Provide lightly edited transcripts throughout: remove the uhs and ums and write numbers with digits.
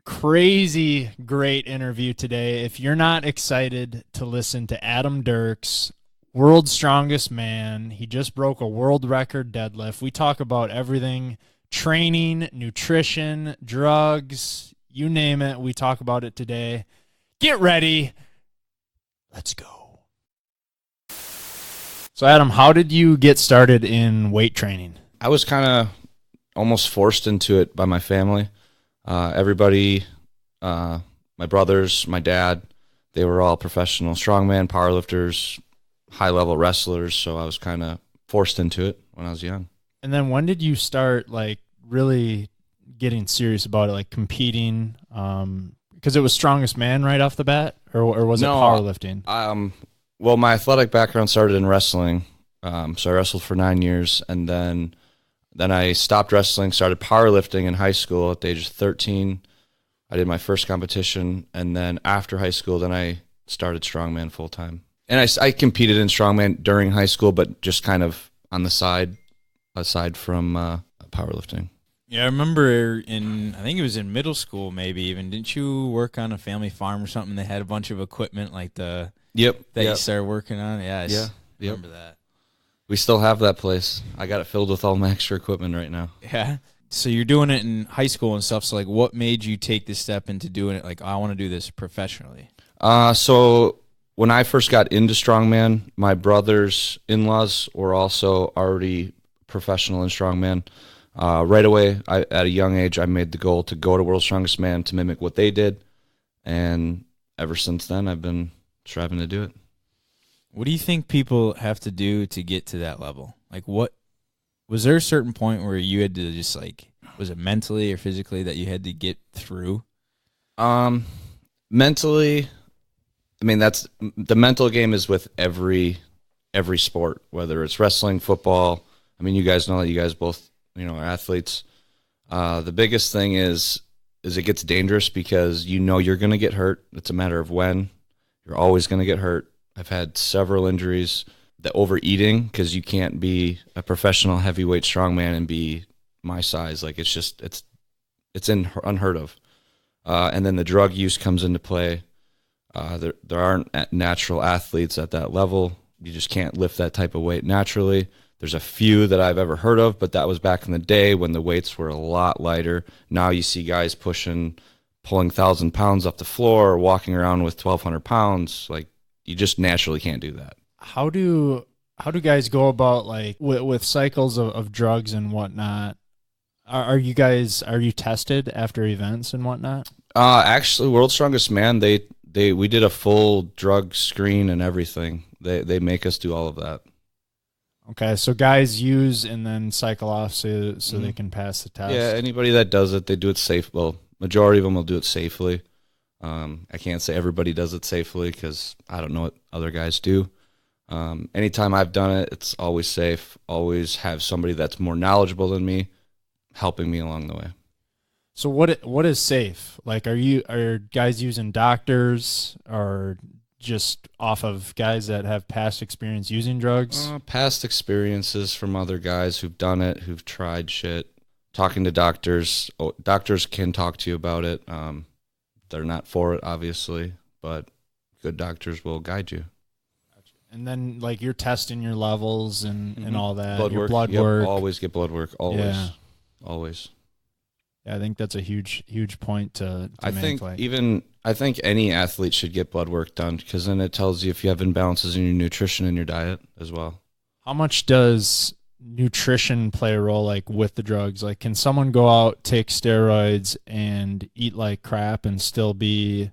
Crazy great interview today. If you're not excited to listen to Adam Derks, world's strongest man, he just broke a world record deadlift. We talk about everything: training, nutrition, drugs, you name it. We talk about it today. Get ready. Let's go. So, Adam, how did you get started in weight training? I was kind of almost forced into it by my family. Everybody, my brothers, my dad, they were all professional strongman, powerlifters, high-level wrestlers, so I was kind of forced into it when I was young. And then when did you start, really getting serious about it, competing? Because it was strongest man right off the bat, or was it powerlifting? Well, my athletic background started in wrestling, so I wrestled for 9 years, and then I stopped wrestling, started powerlifting in high school at the age of 13. I did my first competition, and then after high school, then I started strongman full-time. And I competed in strongman during high school, but just kind of on the side, aside from powerlifting. Yeah, I remember I think it was in middle school maybe even. Didn't you work on a family farm or something? They had a bunch of equipment you started working on? Yeah, remember that. We still have that place. I got it filled with all my extra equipment right now. Yeah. So you're doing it in high school and stuff. So what made you take this step into doing it? I want to do this professionally. So when I first got into strongman, my brother's in-laws were also already professional in strongman. Right away, at a young age, I made the goal to go to World's Strongest Man to mimic what they did. And ever since then, I've been striving to do it. What do you think people have to do to get to that level? Was there a certain point where you had to just was it mentally or physically that you had to get through? Mentally, that's the mental game is with every sport, whether it's wrestling, football. You guys know that you guys both, are athletes. The biggest thing is it gets dangerous because you're going to get hurt. It's a matter of when. You're always going to get hurt. I've had several injuries. The overeating, because you can't be a professional heavyweight strongman and be my size. It's unheard of. And then the drug use comes into play. There aren't natural athletes at that level. You just can't lift that type of weight naturally. There's a few that I've ever heard of, but that was back in the day when the weights were a lot lighter. Now you see guys pulling 1,000 pounds off the floor, or walking around with 1,200 pounds. You just naturally can't do that. How do guys go about with cycles of drugs and whatnot? Are you tested after events and whatnot? Actually, World's Strongest Man, we did a full drug screen and everything. They make us do all of that. Okay, so guys use and then cycle off so they can pass the test. Yeah, anybody that does it, they do it safe. Well, majority of them will do it safely. I can't say everybody does it safely because I don't know what other guys do. Anytime I've done it, it's always safe. Always have somebody that's more knowledgeable than me helping me along the way. So what is safe? Are guys using doctors or just off of guys that have past experience using drugs? Past experiences from other guys who've done it, who've tried shit. Talking to doctors. Doctors can talk to you about it. They're not for it, obviously, but good doctors will guide you. And then, you're testing your levels and all that. Blood work. Always get blood work. Always. Yeah. Always. Yeah, I think that's a huge point to I make. think any athlete should get blood work done because then it tells you if you have imbalances in your nutrition and your diet as well. How much does nutrition play a role with the drugs? Can someone go out, take steroids, and eat like crap and still be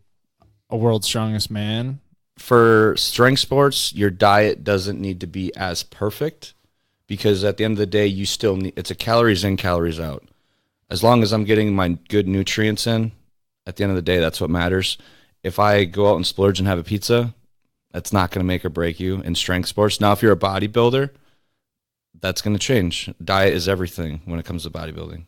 a world's strongest man? For strength sports, your diet doesn't need to be as perfect because at the end of the day, you still need, it's a calories in, calories out. As long as I'm getting my good nutrients in, at the end of the day, that's what matters. If I go out and splurge and have a pizza, that's not going to make or break you in strength sports. Now, if you're a bodybuilder, that's going to change. Diet is everything when it comes to bodybuilding.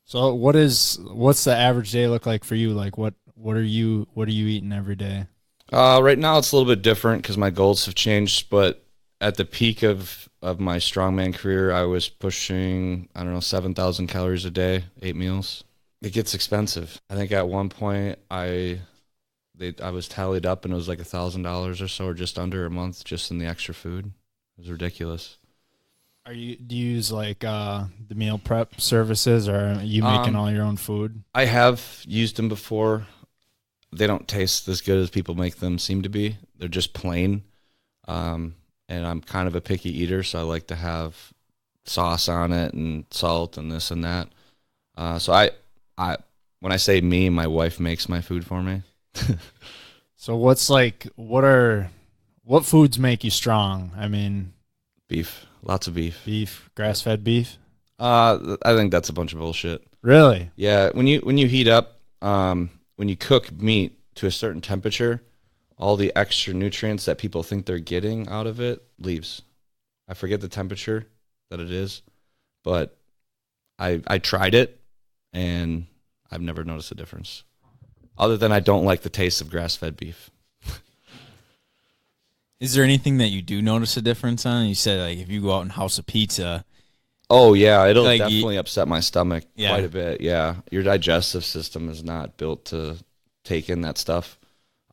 So what's the average day look like for you? What are you eating every day? Right now it's a little bit different because my goals have changed, but at the peak of my strongman career, I was pushing, 7,000 calories a day, 8 meals. It gets expensive. I think at one point I was tallied up and it was like $1,000 or so, or just under a month, just in the extra food. It was ridiculous. Do you use like the meal prep services, or are you making all your own food? I have used them before. They don't taste as good as people make them seem to be. They're just plain. And I'm kind of a picky eater, so I like to have sauce on it and salt and this and that. So I when I say me, my wife makes my food for me. So what foods make you strong? I mean, beef, lots of beef. Beef, grass-fed beef? I think that's a bunch of bullshit. Really? Yeah, when you heat up, when you cook meat to a certain temperature, all the extra nutrients that people think they're getting out of it leaves. I forget the temperature that it is, but I tried it and I've never noticed a difference. Other than I don't like the taste of grass-fed beef. Is there anything that you do notice a difference on? You said like if you go out and house a pizza. Oh yeah, it'll like definitely upset my stomach quite a bit. Yeah, your digestive system is not built to take in that stuff,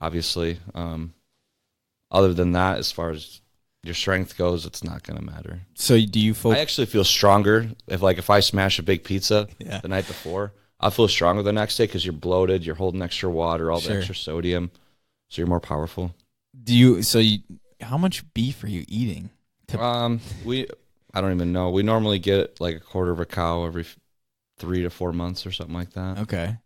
obviously. Other than that, as far as your strength goes, it's not going to matter. So do you I actually feel stronger if I smash a big pizza the night before. I'll feel stronger the next day because you're bloated, you're holding extra water, all the extra sodium, so you're more powerful. How much beef are you eating? I don't even know. We normally get like a quarter of a cow every 3 to 4 months or something like that. Okay.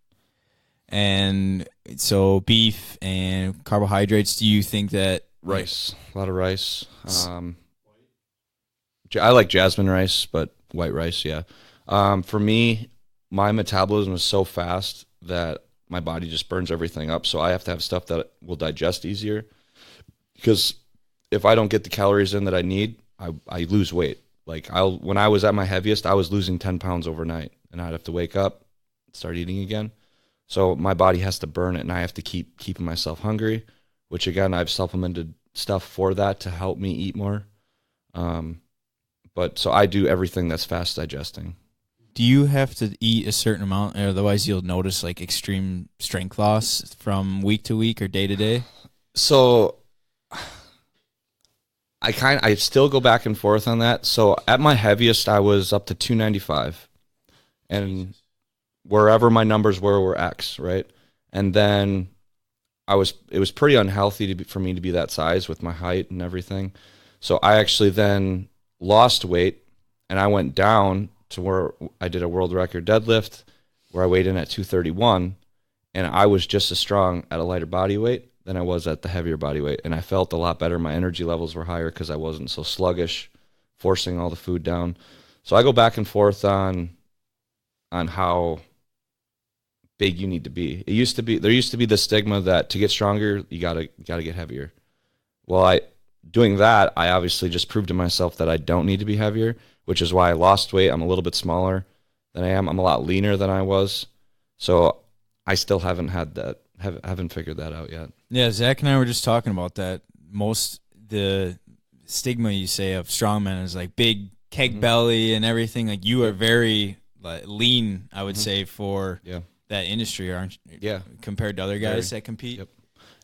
And so beef and carbohydrates, do you think that... Rice. A lot of rice. I like jasmine rice, but white rice, yeah. For me, my metabolism is so fast that my body just burns everything up, so I have to have stuff that will digest easier. Because if I don't get the calories in that I need, I lose weight. Like when I was at my heaviest, I was losing 10 pounds overnight, and I'd have to wake up, start eating again. So my body has to burn it, and I have to keep keeping myself hungry, which again, I've supplemented stuff for that to help me eat more. But so I do everything that's fast digesting. Do you have to eat a certain amount, otherwise you'll notice like extreme strength loss from week to week or day to day? So I still go back and forth on that. So at my heaviest, I was up to 295, and wherever my numbers were X, right? And then it was pretty unhealthy for me to be that size with my height and everything. So I actually then lost weight, and I went down to where I did a world record deadlift where I weighed in at 231, and I was just as strong at a lighter body weight than I was at the heavier body weight. And I felt a lot better. My energy levels were higher because I wasn't so sluggish, forcing all the food down. So I go back and forth on how big you need to be. There used to be the stigma that to get stronger, you gotta get heavier. Well, doing that, I obviously just proved to myself that I don't need to be heavier, which is why I lost weight. I'm a little bit smaller than I am. I'm a lot leaner than I was. So I still haven't figured that out yet. Yeah, Zach and I were just talking about that. The stigma you say of strongmen is like big keg belly and everything. Like you are very lean, I would say, for that industry, aren't you? Yeah. Compared to other guys that compete. Yep.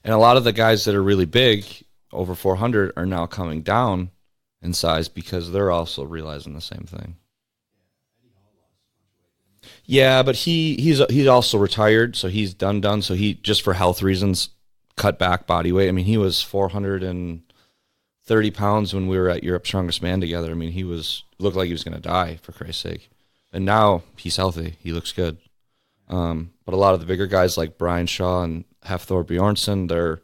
And a lot of the guys that are really big, over 400, are now coming down in size because they're also realizing the same thing. Yeah, but he's also retired, so he's done. So he, just for health reasons, cut back body weight. I mean, he was 430 pounds when we were at Europe's Strongest Man together. I mean, looked like he was going to die, for Christ's sake. And now he's healthy. He looks good. But a lot of the bigger guys like Brian Shaw and Hafthor Bjornsson, they're,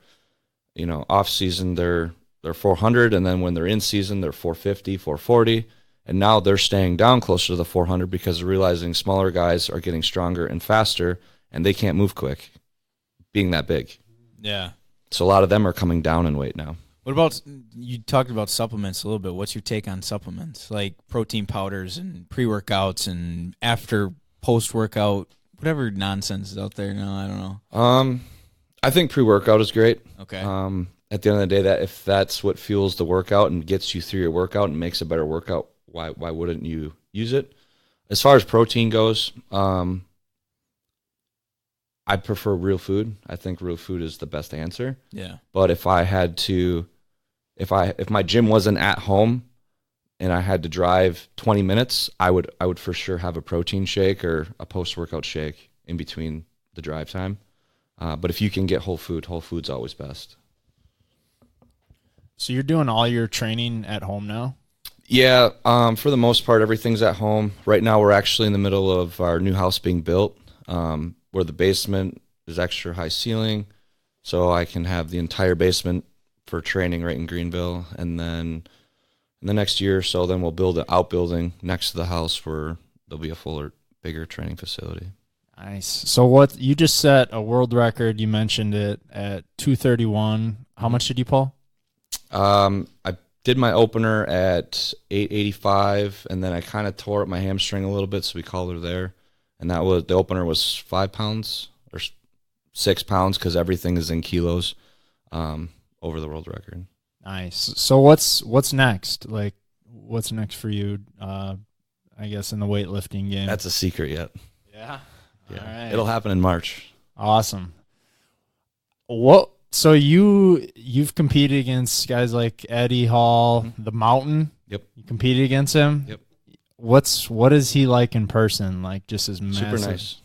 off season, they're 400, and then when they're in season, they're 450, 440. And now they're staying down closer to the 400 because they're realizing smaller guys are getting stronger and faster, and they can't move quick, being that big. Yeah. So a lot of them are coming down in weight now. What about, you talked about supplements a little bit. What's your take on supplements, like protein powders and pre-workouts and after post-workout, whatever nonsense is out there now? I don't know. I think pre-workout is great. Okay. At the end of the day, if that's what fuels the workout and gets you through your workout and makes a better workout, why wouldn't you use it? As far as protein goes, I prefer real food. I think real food is the best answer. Yeah. But if I had to, if my gym wasn't at home and I had to drive 20 minutes, I would for sure have a protein shake or a post-workout shake in between the drive time. But if you can get whole food's always best. So you're doing all your training at home now? Yeah, for the most part, everything's at home. Right now, we're actually in the middle of our new house being built, where the basement is extra high ceiling, so I can have the entire basement for training right in Greenville. And then in the next year or so, then we'll build an outbuilding next to the house where there'll be a fuller, bigger training facility. Nice. So what you just set a world record, you mentioned it, at 231. How much did you pull? I did my opener at 885, and then I kind of tore up my hamstring a little bit, so we called her there. And that was, the opener was 5 pounds or 6 pounds because everything is in kilos, over the world record. Nice. So what's next? Like, what's next for you? I guess in the weightlifting game. That's a secret yet. Yeah. Yeah, All right. It'll happen in March. Awesome. What? So you've competed against guys like Eddie Hall, the Mountain. Yep. You competed against him. Yep. What is he like in person? Like, just as massive?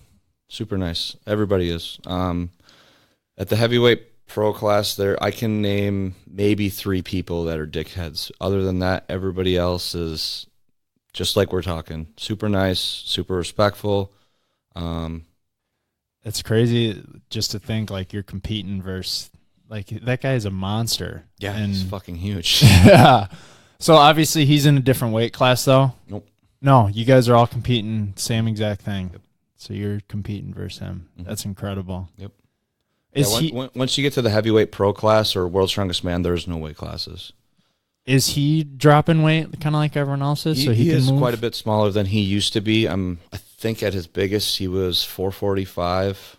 Super nice. Everybody is. At the heavyweight pro class there, I can name maybe 3 people that are dickheads. Other than that, everybody else is just like we're talking. Super nice, super respectful. It's crazy just to think like you're competing versus like that guy is a monster. Yeah, and he's fucking huge. yeah. So obviously he's in a different weight class though. Nope. No, you guys are all competing same exact thing. Yep. So you're competing versus him. Mhm. That's incredible. Yep. Is Once you get to the heavyweight pro class or world's strongest man, there's no weight classes. Is he dropping weight kind of like everyone else is? He can is move? quite a bit smaller than he used to be. I think at his biggest he was 445.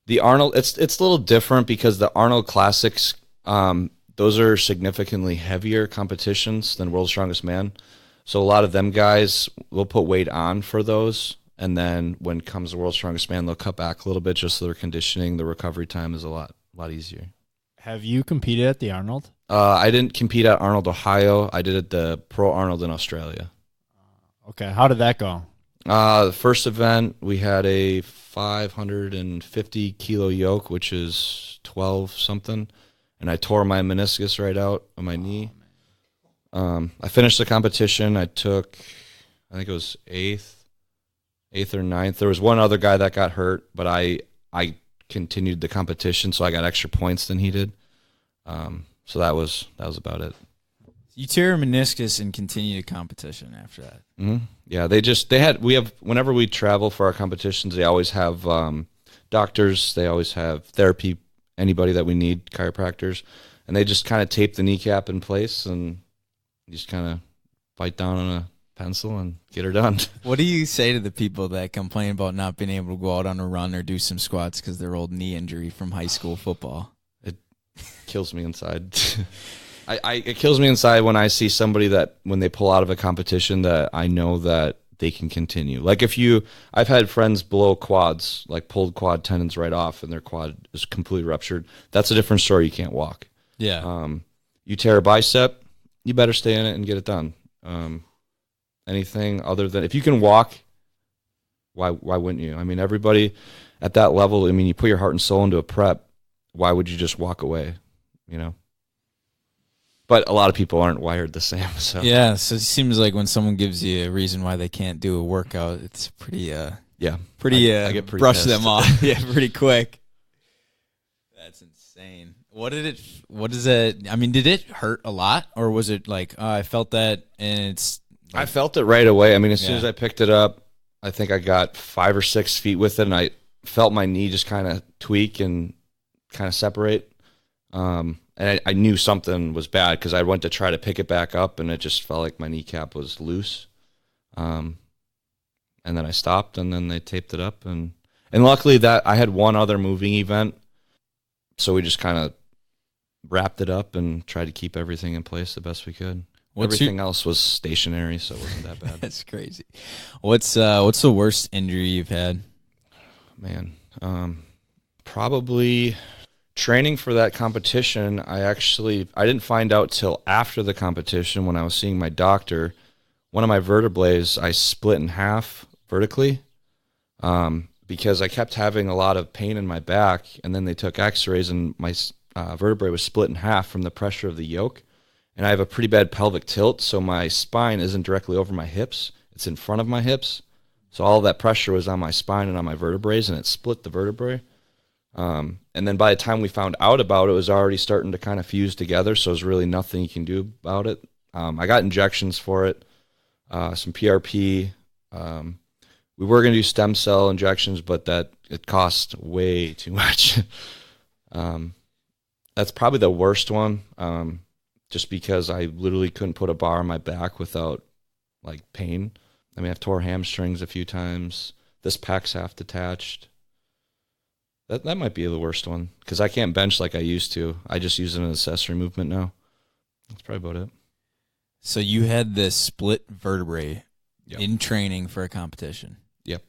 The Arnold, it's a little different because the Arnold Classics, those are significantly heavier competitions than World's Strongest Man. So a lot of them guys will put weight on for those, and then when comes the World's Strongest Man, they'll cut back a little bit just so their conditioning, the recovery time is a lot easier. Have you competed at the Arnold? I didn't compete at Arnold, Ohio. I did at the Pro Arnold in Australia. Okay, how did that go? The first event, we had a 550 kilo yoke, which is 12 something, and I tore my meniscus right out of my knee. I finished the competition. I took, I think it was eighth or ninth. There was one other guy that got hurt, but I continued the competition, so I got extra points than he did. So that was about it. You tear a meniscus and continue the competition after that. Mm-hmm. Yeah, whenever we travel for our competitions, they always have doctors, they always have therapy, anybody that we need, chiropractors, and they just kind of tape the kneecap in place and you just kind of bite down on a pencil and get her done. What do you say to the people that complain about not being able to go out on a run or do some squats because their old knee injury from high school football? It kills me inside. It kills me inside when I see somebody that when they pull out of a competition that I know that they can continue. Like I've had friends blow quads, like pulled quad tendons right off and their quad is completely ruptured. That's a different story. You can't walk. Yeah. You tear a bicep, you better stay in it and get it done. Anything other than, if you can walk, why wouldn't you? I mean, everybody at that level, I mean, you put your heart and soul into a prep. Why would you just walk away? You know? But a lot of people aren't wired the same. So yeah, so it seems like when someone gives you a reason why they can't do a workout, it's pretty I get pretty brush pissed. them off. Yeah, pretty quick. That's insane. What is it? I mean, did it hurt a lot, or was it like I felt that and it's? Like, I felt it right away. I mean, as soon as I picked it up, I think I got 5 or 6 feet with it, and I felt my knee just kind of tweak and kind of separate. And I knew something was bad because I went to try to pick it back up, and it just felt like my kneecap was loose. And then I stopped, and then they taped it up, and luckily that I had one other moving event, so we just kind of wrapped it up and tried to keep everything in place the best we could. Everything else was stationary, so it wasn't that bad. That's crazy. What's the worst injury you've had? Man, probably training for that competition. I didn't find out till after the competition when I was seeing my doctor. One of my vertebrae I split in half vertically because I kept having a lot of pain in my back, and then they took x-rays and my vertebrae was split in half from the pressure of the yoke. And I have a pretty bad pelvic tilt, so my spine isn't directly over my hips. It's in front of my hips. So all that pressure was on my spine and on my vertebrae, and it split the vertebrae. And then by the time we found out about it, it was already starting to kind of fuse together, so there's really nothing you can do about it. I got injections for it, some PRP. We were going to do stem cell injections, but it cost way too much. That's probably the worst one, just because I literally couldn't put a bar on my back without like pain. I mean, I've tore hamstrings a few times. This pec's half detached. That might be the worst one because I can't bench like I used to. I just use it as an accessory movement now. That's probably about it. So you had this split vertebrae Yep. in training for a competition. Yep.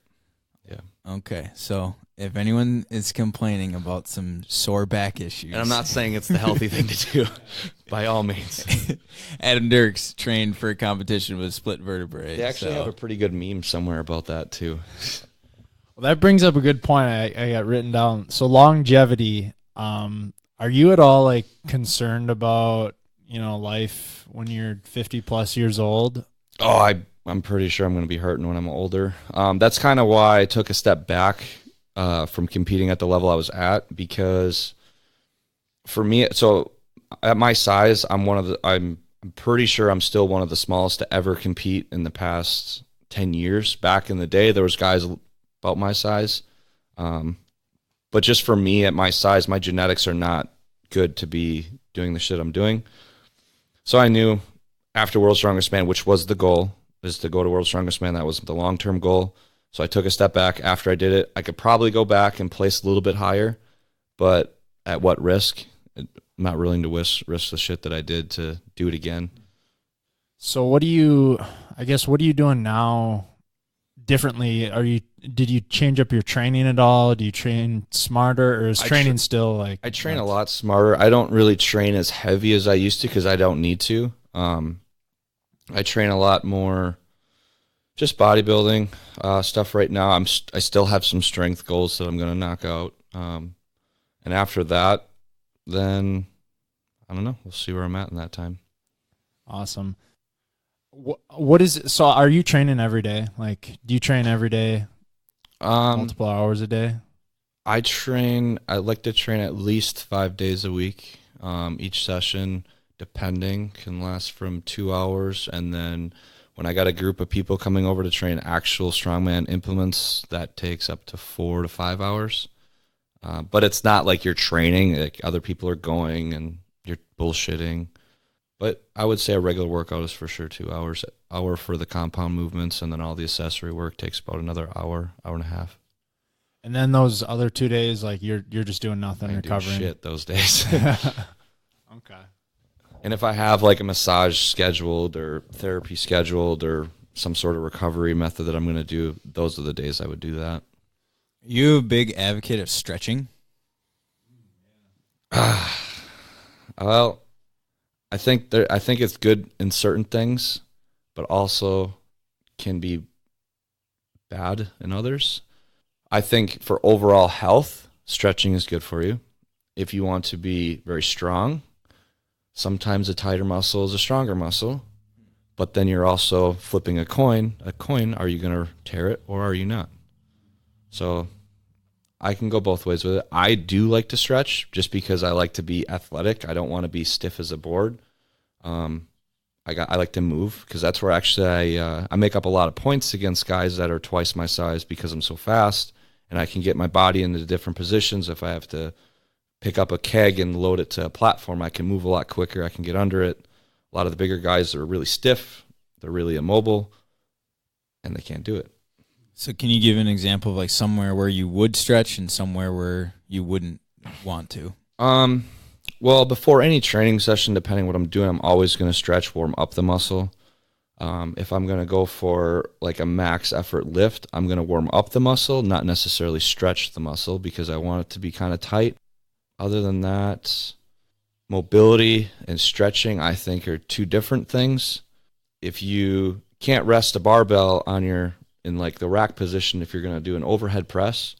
Yeah. Okay, so if anyone is complaining about some sore back issues, And I'm not saying it's the healthy thing to do, by all means. Adam Derks trained for a competition with split vertebrae. They actually have a pretty good meme somewhere about that too. Well, that brings up a good point I got written down. So longevity, are you at all like concerned about, life when you're 50 plus years old? Oh, I'm pretty sure I'm going to be hurting when I'm older. That's kind of why I took a step back from competing at the level I was at, because for me, so at my size, I'm pretty sure I'm still one of the smallest to ever compete in the past 10 years. Back in the day, there was guys about my size. But just for me at my size, my genetics are not good to be doing the shit I'm doing. So I knew after World's Strongest Man, which was the goal, is to go to World's Strongest Man. That was the long-term goal. So I took a step back after I did it. I could probably go back and place a little bit higher, but at what risk? I'm not willing to risk the shit that I did to do it again. So what are you doing now differently? Did you change up your training at all? Do you train smarter, or is training still like? I train a lot smarter. I don't really train as heavy as I used to because I don't need to. I train a lot more just bodybuilding stuff right now. I still have some strength goals that I'm going to knock out. And after that, then I don't know. We'll see where I'm at in that time. Awesome. What is it? So are you training every day? Like, do you train every day, multiple hours a day? I like to train at least 5 days a week. Each session, depending, can last from 2 hours. And then when I got a group of people coming over to train actual strongman implements, that takes up to 4 to 5 hours. But it's not like you're training, like other people are going and you're bullshitting. But I would say a regular workout is for sure 2 hours. Hour for the compound movements, and then all the accessory work takes about another hour and a half. And then those other 2 days, like you're just doing nothing, recovering. Shit those days. Okay. And if I have like a massage scheduled or therapy scheduled or some sort of recovery method that I'm going to do, those are the days I would do that. You a big advocate of stretching? Well, I think it's good in certain things, but also can be bad in others. I think for overall health, stretching is good for you. If you want to be very strong, sometimes a tighter muscle is a stronger muscle, but then you're also flipping a coin. Are you going to tear it or are you not? So I can go both ways with it. I do like to stretch just because I like to be athletic. I don't want to be stiff as a board. I like to move because that's where actually I make up a lot of points against guys that are twice my size because I'm so fast and I can get my body into different positions. If I have to pick up a keg and load it to a platform, I can move a lot quicker. I can get under it. A lot of the bigger guys are really stiff. They're really immobile and they can't do it. So can you give an example of like somewhere where you would stretch and somewhere where you wouldn't want to? Well, before any training session, depending what I'm doing, I'm always going to stretch, warm up the muscle. If I'm going to go for like a max effort lift, I'm going to warm up the muscle, not necessarily stretch the muscle because I want it to be kind of tight. Other than that, mobility and stretching, I think, are two different things. If you can't rest a barbell in like the rack position, if you're going to do an overhead press,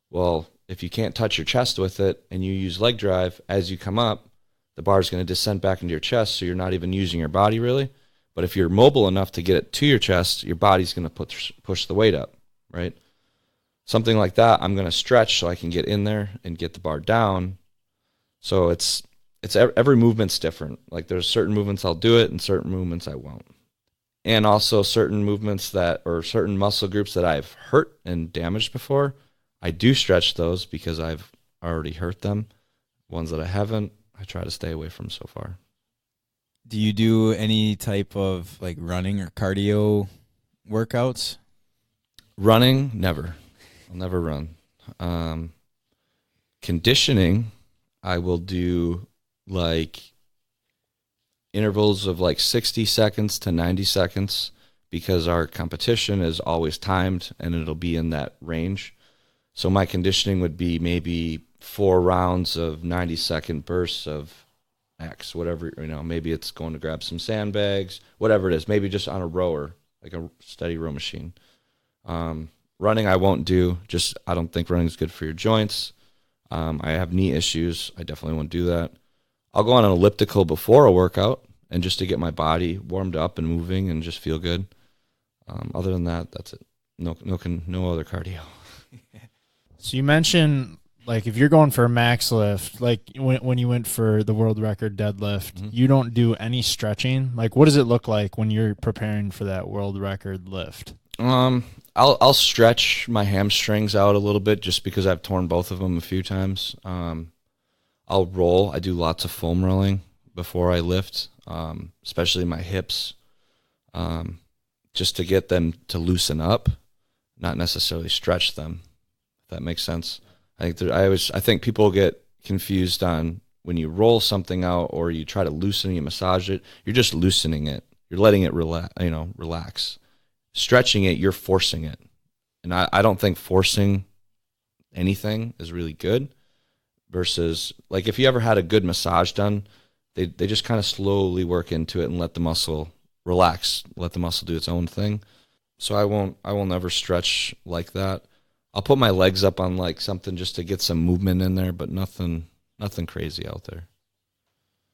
well, if you can't touch your chest with it and you use leg drive, as you come up, the bar is going to descend back into your chest, so you're not even using your body really. But if you're mobile enough to get it to your chest, your body's going to push the weight up, right? Something like that, I'm going to stretch so I can get in there and get the bar down. So it's every movement's different. Like there's certain movements I'll do it and certain movements I won't. And also certain movements or certain muscle groups that I've hurt and damaged before, I do stretch those because I've already hurt them. Ones that I haven't, I try to stay away from so far. Do you do any type of like running or cardio workouts? Running, never. I'll never run. Conditioning, I will do like intervals of like 60 seconds to 90 seconds because our competition is always timed and it'll be in that range. So my conditioning would be maybe 4 rounds of 90-second bursts of X, whatever, maybe it's going to grab some sandbags, whatever it is, maybe just on a rower, like a steady row machine. Running I won't do, I don't think running is good for your joints. I have knee issues. I definitely won't do that. I'll go on an elliptical before a workout and just to get my body warmed up and moving and just feel good. Other than that, that's it. No other cardio. So you mentioned, like, if you're going for a max lift, like when you went for the world record deadlift, you don't do any stretching. Like, what does it look like when you're preparing for that world record lift? I'll stretch my hamstrings out a little bit just because I've torn both of them a few times. I'll roll. I do lots of foam rolling before I lift, especially my hips, just to get them to loosen up, not necessarily stretch them. If that makes sense. I think people get confused on when you roll something out or you try to loosen, you massage it. You're just loosening it. You're letting it relax. Stretching it, you're forcing it. And I don't think forcing anything is really good versus, like, if you ever had a good massage done, they just kind of slowly work into it and let the muscle relax, let the muscle do its own thing. So I will never stretch like that. I'll put my legs up on like something just to get some movement in there, but nothing crazy out there.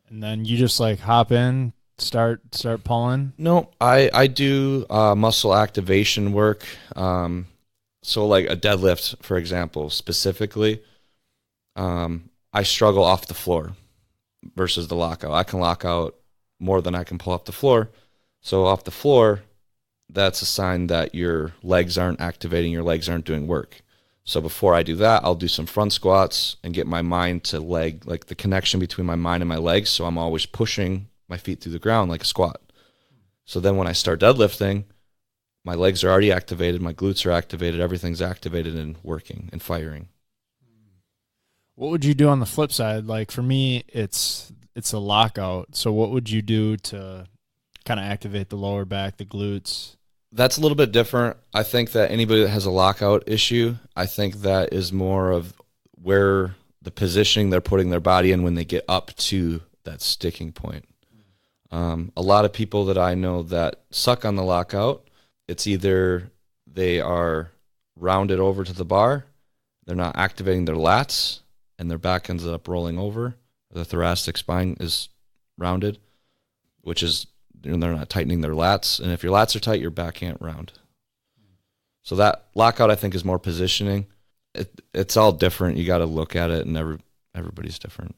And then you just like hop in, start pulling? No, I do muscle activation work. So like a deadlift, for example, specifically, I struggle off the floor versus the lockout. I can lock out more than I can pull off the floor. So off the floor, that's a sign that your legs aren't activating, your legs aren't doing work. So before I do that, I'll do some front squats and get my mind to leg, like the connection between my mind and my legs. So I'm always pushing my feet through the ground like a squat. So then when I start deadlifting, my legs are already activated, my glutes are activated, everything's activated and working and firing. What would you do on the flip side? Like for me, it's a lockout. So what would you do to kind of activate the lower back, the glutes? That's a little bit different. I think that anybody that has a lockout issue, I think that is more of where the positioning they're putting their body in when they get up to that sticking point. A lot of people that I know that suck on the lockout, it's either they are rounded over to the bar, they're not activating their lats, and their back ends up rolling over. The thoracic spine is rounded, which is they're not tightening their lats. And if your lats are tight, your back can't round. So that lockout, I think, is more positioning. It's all different. You got to look at it, and everybody's different.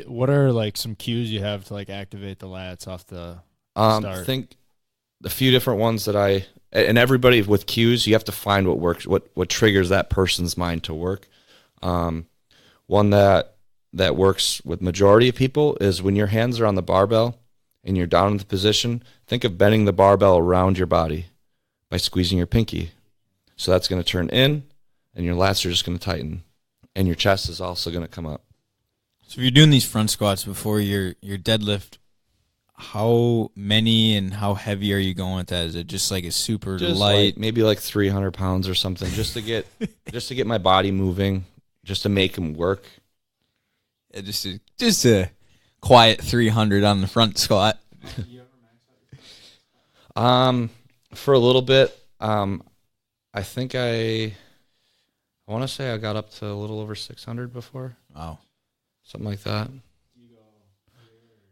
What are like some cues you have to like activate the lats off the start? I think a few different ones that and everybody with cues, you have to find what works, what triggers that person's mind to work. One that works with majority of people is when your hands are on the barbell and you're down in the position, think of bending the barbell around your body by squeezing your pinky. So that's going to turn in, and your lats are just going to tighten, and your chest is also going to come up. So if you're doing these front squats before your deadlift, how many and how heavy are you going with that? Is it just like a super Just light? maybe like 300 pounds or something, just to get my body moving, just to make them work. Just a quiet 300 on the front squat. For a little bit, I think I want to say I got up to a little over 600 before. Wow. Something like that.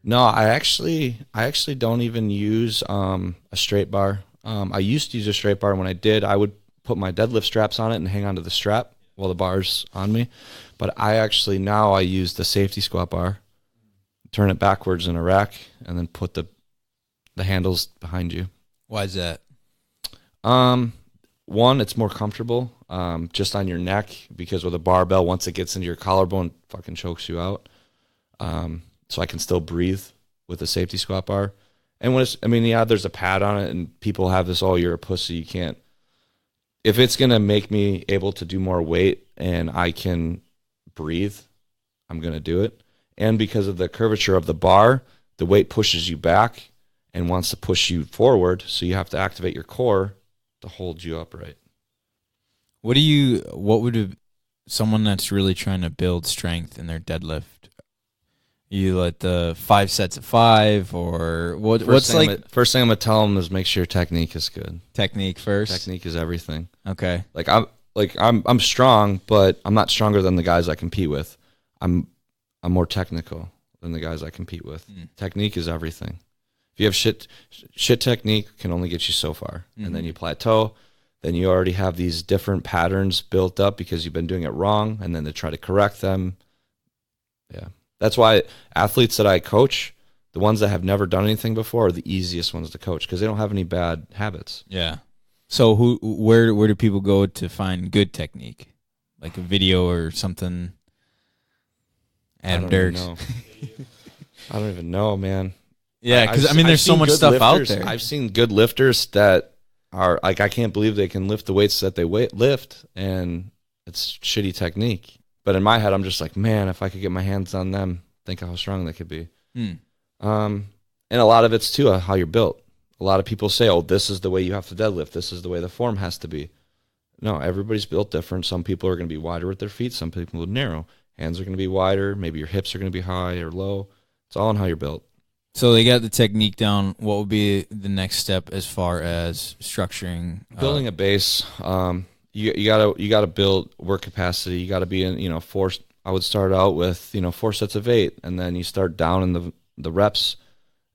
No, I actually don't even use a straight bar. I used to use a straight bar. When I did, I would put my deadlift straps on it and hang onto the strap while the bar's on me. But now I use the safety squat bar, turn it backwards in a rack, and then put the handles behind you. Why is that? One, it's more comfortable, just on your neck, because with a barbell, once it gets into your collarbone, it fucking chokes you out. So I can still breathe with a safety squat bar. And there's a pad on it, and people have this, oh, you're a pussy, you can't. If it's going to make me able to do more weight and I can breathe, I'm going to do it. And because of the curvature of the bar, the weight pushes you back and wants to push you forward, so you have to activate your core to hold you upright. What would someone that's really trying to build strength in their deadlift? You like the 5 sets of 5, or what? First thing I'm gonna tell them is make sure your technique is good. Technique first. Technique is everything. Okay. I'm strong, but I'm not stronger than the guys I compete with. I'm more technical than the guys I compete with. Technique is everything. If you have shit technique, can only get you so far, and then you plateau. Then you already have these different patterns built up because you've been doing it wrong, and then to try to correct them. Yeah. That's why athletes that I coach, the ones that have never done anything before, are the easiest ones to coach because they don't have any bad habits. Yeah. So where do people go to find good technique? Like a video or something? Adam Derks. I don't even know, man. Yeah, because there's so much stuff out there. I've seen good lifters that are like, I can't believe they can lift the weights that they lift, and it's shitty technique. But in my head, I'm just like, man, if I could get my hands on them, think how strong they could be. And a lot of it's too how you're built. A lot of people say, oh, this is the way you have to deadlift. This is the way the form has to be. No, everybody's built different. Some people are going to be wider with their feet. Some people are narrow. Hands are going to be wider. Maybe your hips are going to be high or low. It's all on how you're built. So they got the technique down. What would be the next step as far as structuring? Building a base. You gotta build work capacity. You gotta be in, four. I would start out with 4 sets of 8, and then you start down in the reps,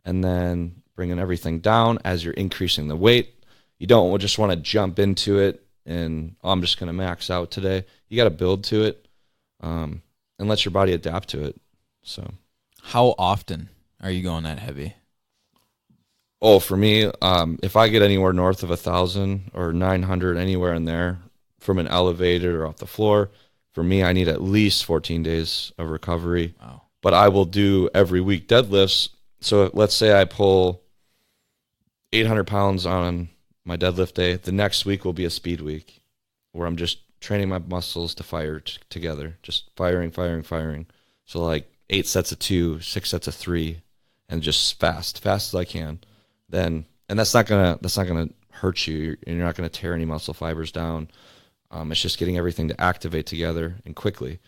and then bringing everything down as you're increasing the weight. You don't just want to jump into it and I'm just gonna max out today. You got to build to it, and let your body adapt to it. So, how often are you going that heavy? Oh, for me, if I get anywhere north of 1,000 or 900, anywhere in there, from an elevator or off the floor, for me, I need at least 14 days of recovery. Wow. But I will do every week deadlifts. So let's say I pull 800 pounds on my deadlift day. The next week will be a speed week where I'm just training my muscles to fire together, just firing. So like 8 sets of 2, 6 sets of 3, and just fast as I can. And that's not gonna hurt you. You're not gonna tear any muscle fibers down. It's just getting everything to activate together and quickly.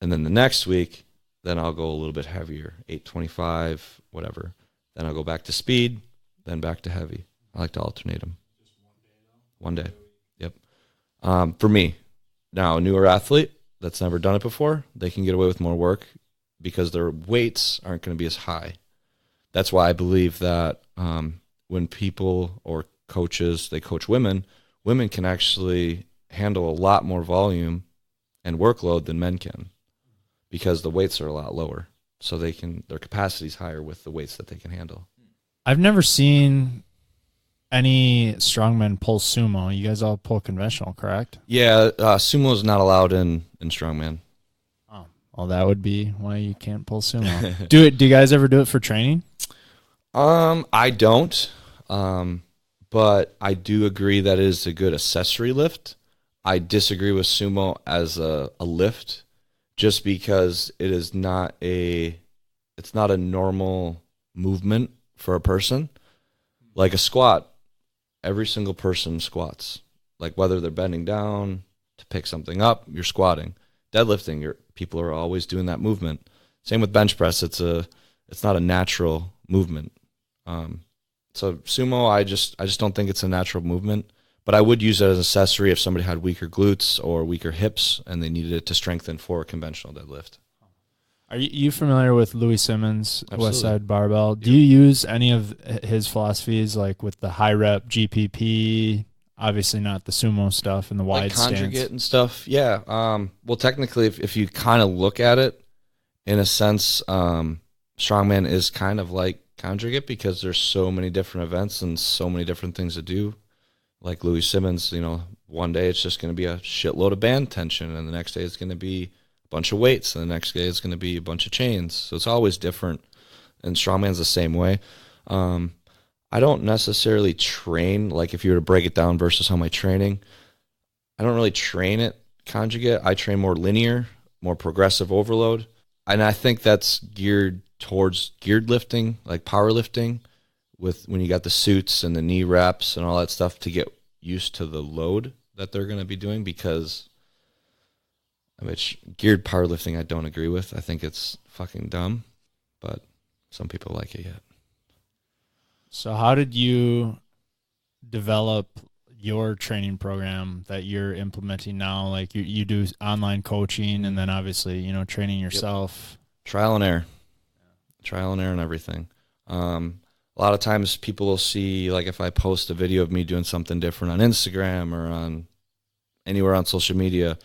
And then the next week, then I'll go a little bit heavier, 825, whatever. Then I'll go back to speed, then back to heavy. I like to alternate them. Just one day. Yep. For me, now a newer athlete that's never done it before, they can get away with more work because their weights aren't going to be as high. That's why I believe that when people or coaches, they coach women can actually handle a lot more volume and workload than men can because the weights are a lot lower. So their capacity is higher with the weights that they can handle. I've never seen any strongmen pull sumo. You guys all pull conventional, correct? Yeah, sumo is not allowed in strongman. Oh, well, that would be why you can't pull sumo. Do you guys ever do it for training? I don't. But I do agree that it is a good accessory lift. I disagree with sumo as a lift just because it's not a normal movement for a person. Like a squat, every single person squats. Like whether they're bending down to pick something up, you're squatting. Deadlifting, people are always doing that movement. Same with bench press. It's not a natural movement. So sumo, I just don't think it's a natural movement. But I would use it as an accessory if somebody had weaker glutes or weaker hips and they needed it to strengthen for a conventional deadlift. Are you familiar with Louis Simmons, Absolutely. West Side Barbell? Do you use any of his philosophies, like with the high rep GPP? Obviously not the sumo stuff and the wide like conjugate stance and stuff. Yeah. Well, technically, if you kind of look at it, in a sense, strongman is kind of like conjugate because there's so many different events and so many different things to do. Like Louis Simmons, one day it's just going to be a shitload of band tension, and the next day it's going to be a bunch of weights, and the next day it's going to be a bunch of chains. So it's always different, and strongman's the same way. I don't necessarily train, like if you were to break it down versus how am I training, I don't really train it conjugate. I train more linear, more progressive overload. And I think that's geared towards geared lifting, like powerlifting, with when you got the suits and the knee reps and all that stuff to get used to the load that they're going to be doing, because geared powerlifting I don't agree with. I think it's fucking dumb, but some people like it yet. So how did you develop your training program that you're implementing now? Like you do online coaching and then obviously, training yourself. Yep. Trial and error and everything. A lot of times people will see, like if I post a video of me doing something different on Instagram or on anywhere on social media,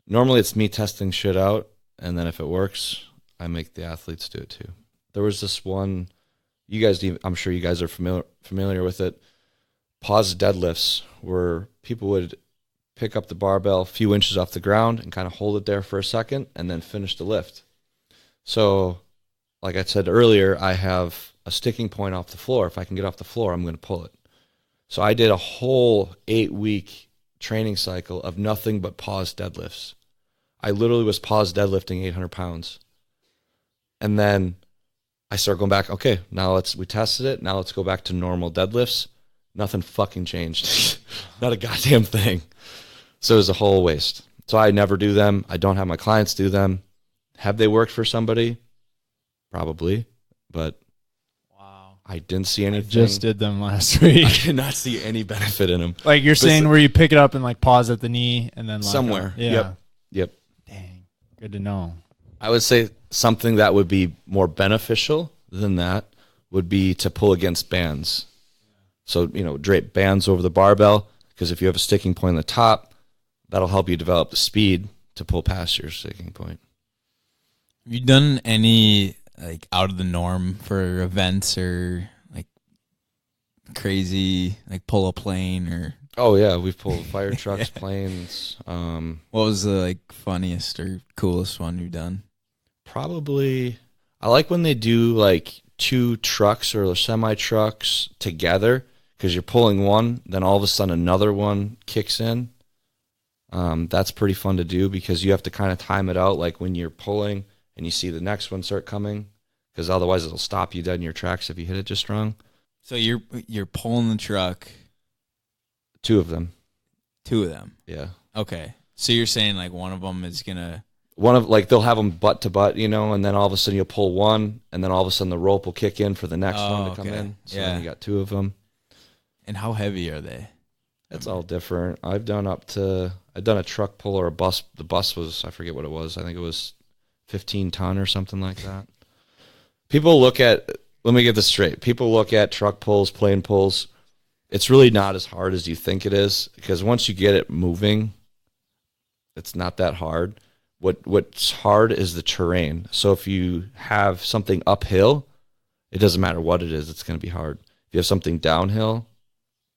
normally it's me testing shit out. And then if it works, I make the athletes do it too. There was this one, I'm sure you guys are familiar with it. Pause deadlifts, where people would pick up the barbell a few inches off the ground and kind of hold it there for a second and then finish the lift. So, like I said earlier, I have a sticking point off the floor. If I can get off the floor, I'm going to pull it. So I did a whole 8-week training cycle of nothing but pause deadlifts. I literally was pause deadlifting 800 pounds. And then I started going back, okay, now we tested it. Now let's go back to normal deadlifts. Nothing fucking changed. Not a goddamn thing. So it was a whole waste. So I never do them. I don't have my clients do them. Have they worked for somebody? Probably. But wow, I didn't see anything. I just did them last week. I did not see any benefit in them. Like you're saying where you pick it up and like pause at the knee and then somewhere. Yeah. Yep. Dang. Good to know. I would say something that would be more beneficial than that would be to pull against bands. So, drape bands over the barbell, because if you have a sticking point on the top, that'll help you develop the speed to pull past your sticking point. Have you done any like out of the norm for events or like crazy, like pull a plane or? Oh yeah, we've pulled fire trucks, planes. What was the like funniest or coolest one you've done? Probably, I like when they do like 2 trucks or semi trucks together, because you're pulling one, then all of a sudden another one kicks in. That's pretty fun to do, because you have to kind of time it out, like when you're pulling and you see the next one start coming, because otherwise it'll stop you dead in your tracks if you hit it just wrong. So you're pulling the truck. 2 of them. 2 of them. Yeah. Okay. So you're saying like one of them is gonna. They'll have them butt to butt, and then all of a sudden you'll pull one, and then all of a sudden the rope will kick in for the next one to come in. So then you got 2 of them. And how heavy are they? It's all different. I've done a truck pull or a bus. The bus was, I forget what it was. I think it was 15 ton or something like that. Let me get this straight. People look at truck pulls, plane pulls. It's really not as hard as you think it is, because once you get it moving, it's not that hard. What's hard is the terrain. So if you have something uphill, it doesn't matter what it is, it's going to be hard. If you have something downhill,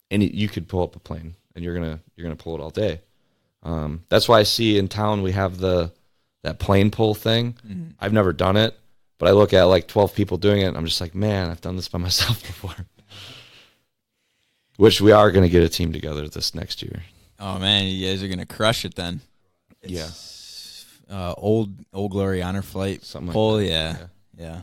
and you could pull up a plane, and you're gonna pull it all day. That's why I see in town we have that plane pull thing. Mm-hmm. I've never done it, but I look at like 12 people doing it, and I'm just like, man, I've done this by myself before. Which we are going to get a team together this next year. Oh man, you guys are going to crush it then. Yeah. Old Glory Honor Flight something like pull, that. yeah.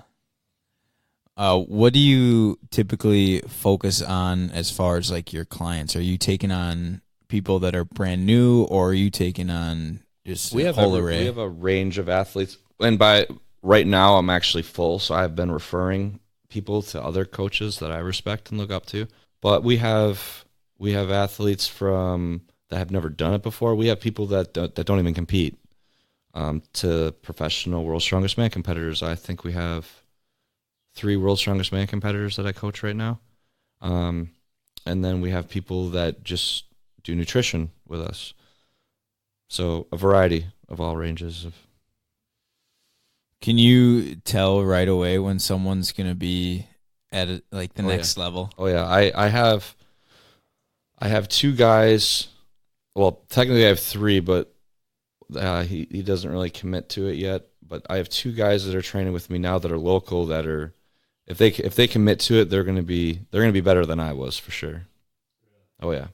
What do you typically focus on as far as like your clients? Are you taking on people that are brand new, or are you taking on just We a have whole array? we have a range of athletes, and by right now I'm actually full, so I've been referring people to other coaches that I respect and look up to. But we have athletes from that have never done it before. We have people that don't even compete, to professional World's Strongest Man competitors. I think we have 3 World's Strongest Man competitors that I coach right now. And then we have people that just do nutrition with us. So a variety of all ranges of. Can you tell right away when someone's going to be at like the next level? Oh yeah, I have 2 guys. Well, technically I have 3, but he doesn't really commit to it yet. But I have 2 guys that are training with me now that are local, that are, if they commit to it, they're gonna be better than I was for sure. Oh yeah.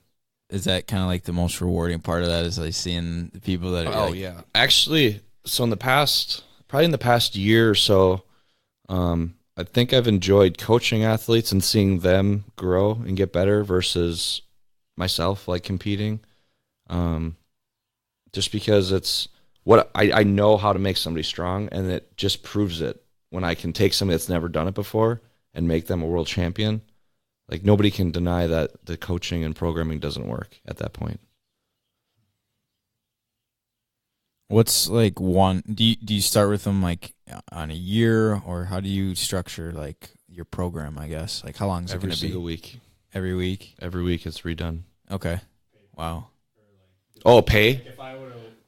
Is that kind of like the most rewarding part of that? Is like seeing the people that are? Oh like, yeah. Actually, so probably in the past year or so, I think I've enjoyed coaching athletes and seeing them grow and get better versus myself like competing. Just because it's what I know how to make somebody strong, and it just proves it when I can take somebody that's never done it before and make them a world champion. Like, nobody can deny that the coaching and programming doesn't work at that point. What's like one? Do you start with them like on a year, or how do you structure like your program? I guess like how long is it going to be? Every single week. Every week. Every week it's redone. Okay. Wow. Oh, pay?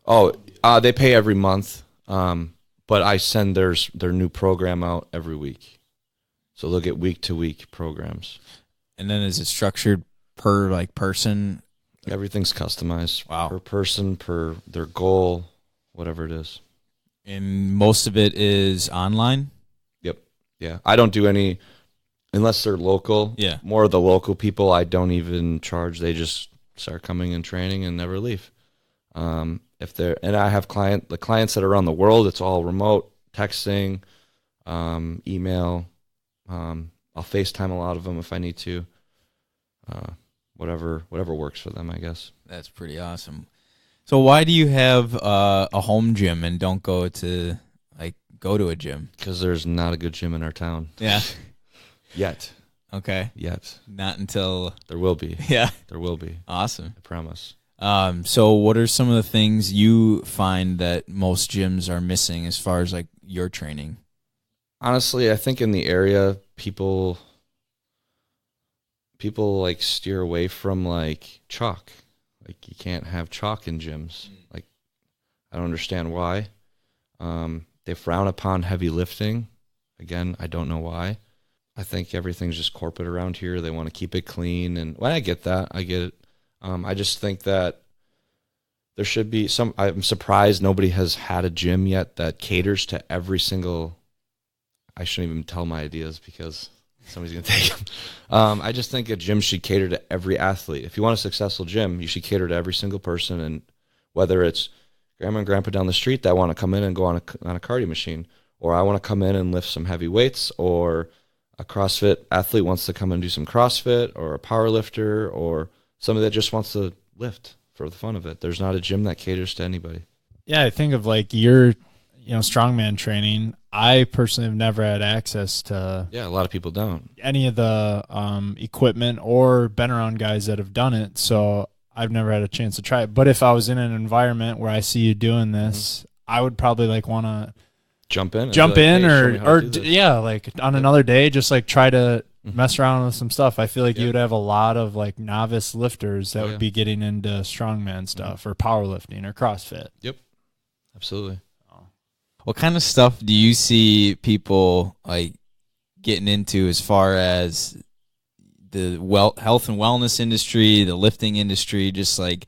Oh, they pay every month. But I send their new program out every week, so they'll get week to week programs. And then is it structured per like person? Everything's customized. Wow. Per person, per their goal, whatever it is. And most of it is online? Yep. Yeah. I don't do any, unless they're local. Yeah. More of the local people, I don't even charge. They just start coming and training and never leave. And I have the clients that are around the world, it's all remote, texting, email. I'll FaceTime a lot of them if I need to. Whatever works for them, I guess. That's pretty awesome. So why do you have a home gym and don't go to a gym? Because there's not a good gym in our town. Yeah. Yet. Okay. Yet. Not until There will be. Yeah. There will be. Awesome. I promise. So what are some of the things you find that most gyms are missing as far as like your training? Honestly, I think in the area, people like steer away from like chalk. Like, you can't have chalk in gyms. Like, I don't understand why. They frown upon heavy lifting. Again, I don't know why. I think everything's just corporate around here. They want to keep it clean, and I get that. I get it. I just think that there should be some. I'm surprised nobody has had a gym yet that caters to every single. I shouldn't even tell my ideas because somebody's going to take them. I just think a gym should cater to every athlete. If you want a successful gym, you should cater to every single person, and whether it's grandma and grandpa down the street that want to come in and go on a cardio machine, or I want to come in and lift some heavy weights, or a CrossFit athlete wants to come and do some CrossFit, or a power lifter, or somebody that just wants to lift for the fun of it. There's not a gym that caters to anybody. Yeah, I think of like your, strongman training. I personally have never had access to Yeah, a lot of people don't. any of the equipment or been around guys that have done it. So I've never had a chance to try it. But if I was in an environment where I see you doing this, I would probably like want to Jump in, jump be like, in, "Hey, show me how to do this." yeah, like on another day, just like try to mess around with some stuff. I feel like you would have a lot of like novice lifters that would be getting into strongman stuff or powerlifting or CrossFit. Yep, absolutely. What kind of stuff do you see people like getting into as far as the health and wellness industry, the lifting industry? Just like,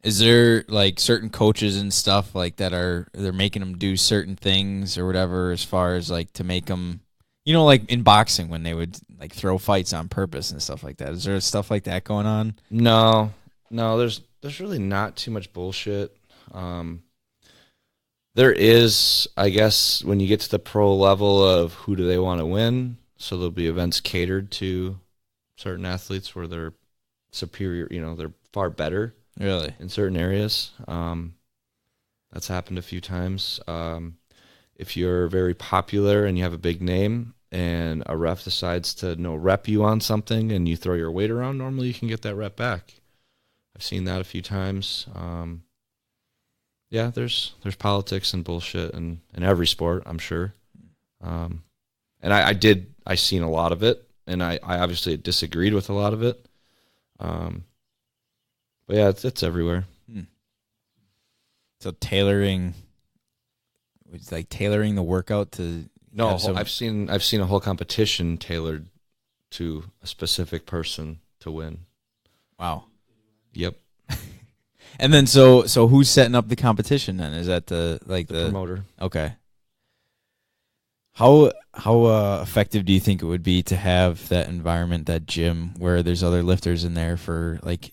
is there like certain coaches and stuff like that they're making them do certain things or whatever, as far as like to make them, like in boxing when they would like throw fights on purpose and stuff like that? Is there stuff like that going on? No, there's really not too much bullshit. There is, I guess, when you get to the pro level of who do they want to win, so there'll be events catered to certain athletes where they're superior, they're far better Really? in certain areas. That's happened a few times. If you're very popular and you have a big name and a ref decides to rep you on something and you throw your weight around, normally you can get that rep back. I've seen that a few times. Yeah, there's politics and bullshit in every sport, I'm sure. And I seen a lot of it, and I obviously disagreed with a lot of it. But yeah, it's everywhere. So tailoring the workout to No, I've seen a whole competition tailored to a specific person to win. Wow. Yep. And then so who's setting up the competition then? Is that the promoter? Okay. How effective do you think it would be to have that environment, that gym where there's other lifters in there for like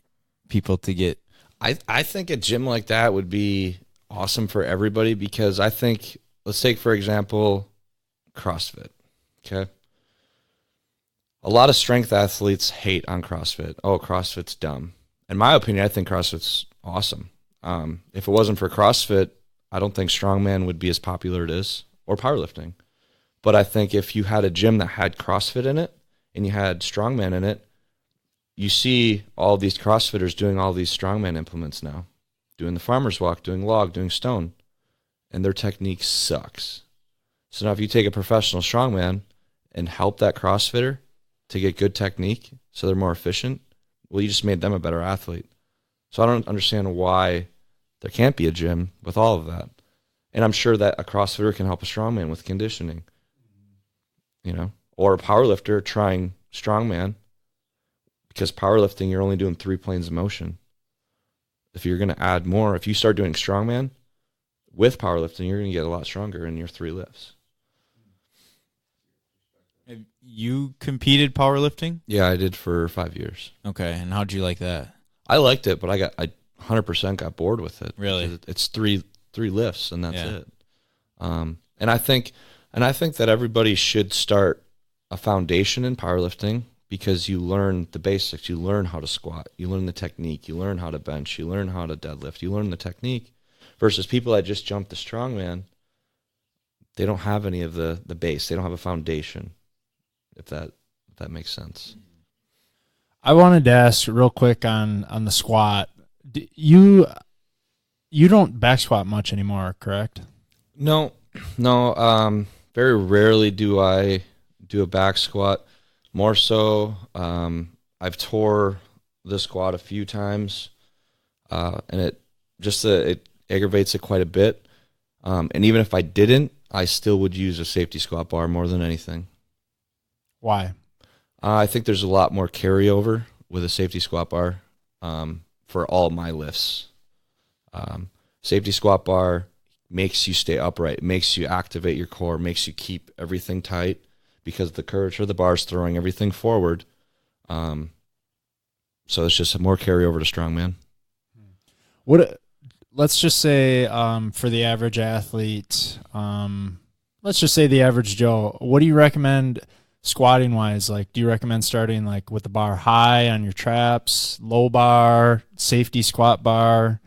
people to get? I think a gym like that would be awesome for everybody, because I think, let's take for example CrossFit. Okay. A lot of strength athletes hate on CrossFit. Oh, CrossFit's dumb. In my opinion, I think CrossFit's awesome. If it wasn't for CrossFit, I don't think strongman would be as popular it is, or powerlifting. But I think if you had a gym that had CrossFit in it and you had strongman in it, you see all these CrossFitters doing all these strongman implements now, doing the farmer's walk, doing log, doing stone, and their technique sucks. So now if you take a professional strongman and help that CrossFitter to get good technique so they're more efficient, well, you just made them a better athlete. So I don't understand why there can't be a gym with all of that. And I'm sure that a CrossFitter can help a strongman with conditioning, or a powerlifter trying strongman, because powerlifting, you're only doing 3 planes of motion. If you're going to add more, if you start doing strongman with powerlifting, you're going to get a lot stronger in your 3 lifts. Have you competed powerlifting? Yeah, I did for 5 years. Okay, and how'd you like that? I liked it, but I 100% got bored with it. Really? It's three lifts and that's it. And I think that everybody should start a foundation in powerlifting, because you learn the basics. You learn how to squat. You learn the technique. You learn how to bench. You learn how to deadlift. You learn the technique. Versus people that just jump the strongman, they don't have any of the base. They don't have a foundation, if that makes sense. I wanted to ask real quick on the squat. You don't back squat much anymore, correct? No. Very rarely do I do a back squat. More so, I've tore the squat a few times, and it aggravates it quite a bit. And even if I didn't, I still would use a safety squat bar more than anything. Why? I think there's a lot more carryover with a safety squat bar for all my lifts. Safety squat bar makes you stay upright, makes you activate your core, makes you keep everything tight, because the curvature of the bar is throwing everything forward. So it's just more carryover to strongman. Let's just say for the average athlete, let's just say the average Joe, what do you recommend squatting wise? Like, do you recommend starting like with the bar high on your traps, low bar, safety squat bar?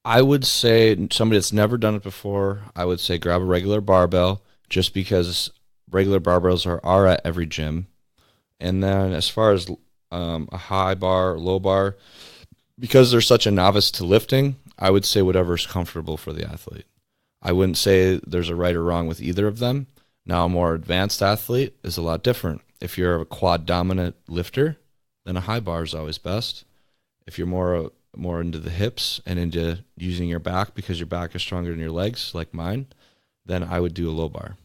I would say somebody that's never done it before, I would say grab a regular barbell, just because regular barbells are at every gym. And then as far as a high bar, low bar, because they're such a novice to lifting, I would say whatever's comfortable for the athlete. I wouldn't say there's a right or wrong with either of them. Now, a more advanced athlete is a lot different. If you're a quad dominant lifter, then a high bar is always best. If you're more into the hips and into using your back because your back is stronger than your legs, like mine, then I would do a low bar.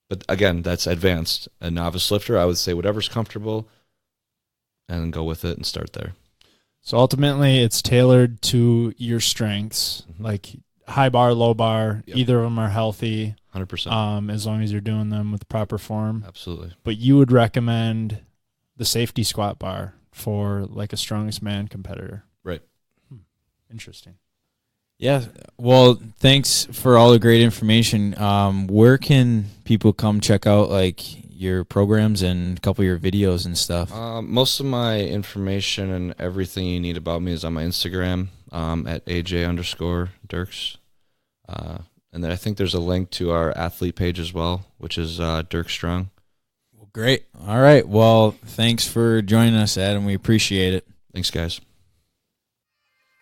But again, that's advanced. A novice lifter, I would say whatever's comfortable and go with it and start there. So ultimately, it's tailored to your strengths, like high bar, low bar. Yep. Either of them are healthy. 100%. As long as you're doing them with proper form. Absolutely. But you would recommend the safety squat bar for like a strongest man competitor. Right. Interesting. Yeah. Well, thanks for all the great information. Where can people come check out like your programs and a couple of your videos and stuff? Most of my information and everything you need about me is on my Instagram at AJ_Derks. And then I think there's a link to our athlete page as well, which is Derks Strong. Well, great. All right. Well, thanks for joining us, Adam. We appreciate it. Thanks, guys.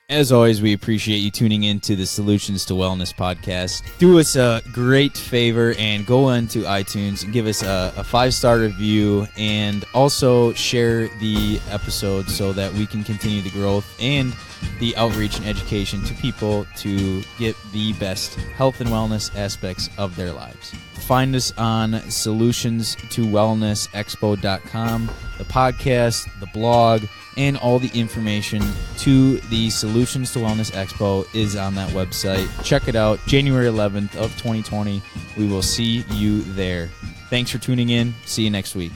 As always, we appreciate you tuning in to the Solutions to Wellness podcast. Do us a great favor and go into iTunes and give us a 5-star review, and also share the episode so that we can continue the growth and the outreach and education to people to get the best health and wellness aspects of their lives. Find us on solutionstowellnessexpo.com, the podcast, the blog, and all the information to the Solutions to Wellness Expo is on that website. Check it out, January 11th of 2020. We will see you there. Thanks for tuning in. See you next week.